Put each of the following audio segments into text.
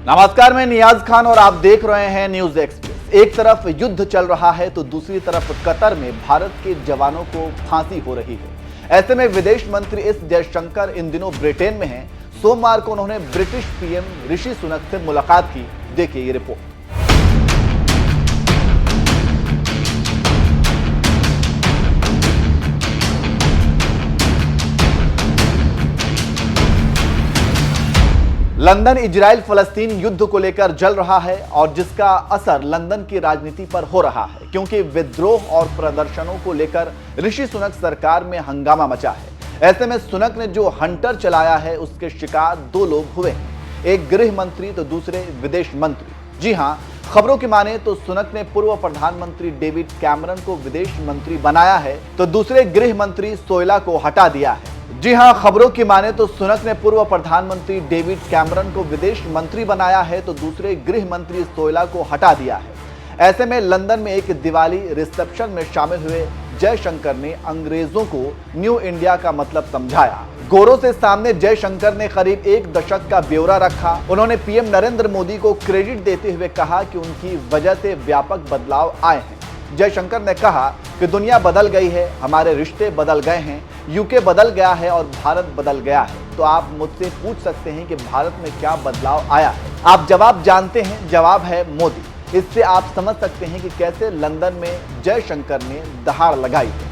नमस्कार, मैं नियाज खान और आप देख रहे हैं न्यूज एक्सप्रेस। एक तरफ युद्ध चल रहा है तो दूसरी तरफ कतर में भारत के जवानों को फांसी हो रही है। ऐसे में विदेश मंत्री एस जयशंकर इन दिनों ब्रिटेन में हैं। सोमवार को उन्होंने ब्रिटिश पीएम ऋषि सुनक से मुलाकात की। देखिए ये रिपोर्ट। लंदन इजराइल फलस्तीन युद्ध को लेकर जल रहा है और जिसका असर लंदन की राजनीति पर हो रहा है, क्योंकि विद्रोह और प्रदर्शनों को लेकर ऋषि सुनक सरकार में हंगामा मचा है। ऐसे में सुनक ने जो हंटर चलाया है उसके शिकार दो लोग हुए हैं, एक गृह मंत्री तो दूसरे विदेश मंत्री। जी हां, खबरों की माने तो सुनक ने पूर्व प्रधानमंत्री डेविड कैमरन को विदेश मंत्री बनाया है तो दूसरे गृह मंत्री सोयला को हटा दिया है। जी हां, खबरों की माने तो सुनक ने पूर्व प्रधानमंत्री डेविड कैमरन को विदेश मंत्री बनाया है तो दूसरे गृह मंत्री सोयला को हटा दिया है। ऐसे में लंदन में एक दिवाली रिसेप्शन में शामिल हुए जयशंकर ने अंग्रेजों को न्यू इंडिया का मतलब समझाया। गोरों से सामने जयशंकर ने करीब एक दशक का ब्यौरा रखा। उन्होंने पीएम नरेंद्र मोदी को क्रेडिट देते हुए कहा कि उनकी वजह से व्यापक बदलाव आए हैं। जयशंकर ने कहा कि दुनिया बदल गई है, हमारे रिश्ते बदल गए हैं, यूके बदल गया है और भारत बदल गया है। तो आप मुझसे पूछ सकते हैं कि भारत में क्या बदलाव आया है। आप जवाब जानते हैं, जवाब है मोदी। इससे आप समझ सकते हैं कि कैसे लंदन में जयशंकर ने दहाड़ लगाई है।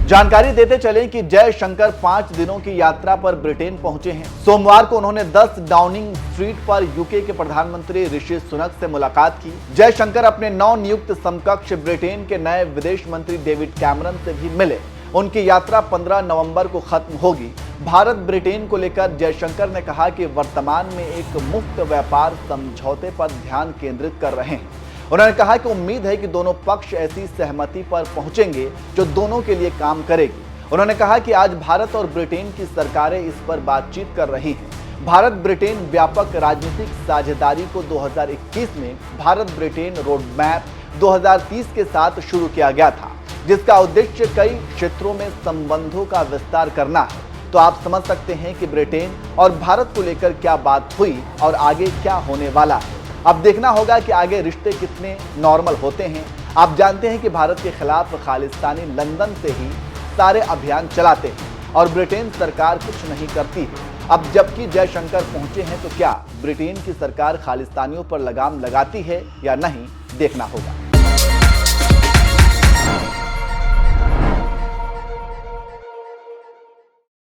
जानकारी देते चलें कि जयशंकर 5 दिनों की यात्रा पर ब्रिटेन पहुंचे हैं। सोमवार को उन्होंने 10 डाउनिंग स्ट्रीट पर यूके के प्रधानमंत्री ऋषि सुनक से मुलाकात की। जयशंकर अपने नव नियुक्त समकक्ष ब्रिटेन के नए विदेश मंत्री डेविड कैमरन से भी मिले। उनकी यात्रा 15 नवंबर को खत्म होगी। भारत ब्रिटेन को लेकर जयशंकर ने कहा कि वर्तमान में एक मुक्त व्यापार समझौते पर ध्यान केंद्रित कर रहे हैं। उन्होंने कहा कि उम्मीद है कि दोनों पक्ष ऐसी सहमति पर पहुंचेंगे जो दोनों के लिए काम करेगी। उन्होंने कहा कि आज भारत और ब्रिटेन की सरकारें इस पर बातचीत कर रही हैं। भारत ब्रिटेन व्यापक राजनीतिक साझेदारी को 2021 में भारत ब्रिटेन रोड मैप 2030 के साथ शुरू किया गया था, जिसका उद्देश्य कई क्षेत्रों में संबंधों का विस्तार करना है। तो आप समझ सकते हैं कि ब्रिटेन और भारत को लेकर क्या बात हुई और आगे क्या होने वाला है। अब देखना होगा कि आगे रिश्ते कितने नॉर्मल होते हैं। आप जानते हैं कि भारत के खिलाफ खालिस्तानी लंदन से ही सारे अभियान चलाते हैं और ब्रिटेन सरकार कुछ नहीं करती है। अब जबकि जयशंकर पहुंचे हैं तो क्या ब्रिटेन की सरकार खालिस्तानियों पर लगाम लगाती है या नहीं, देखना होगा।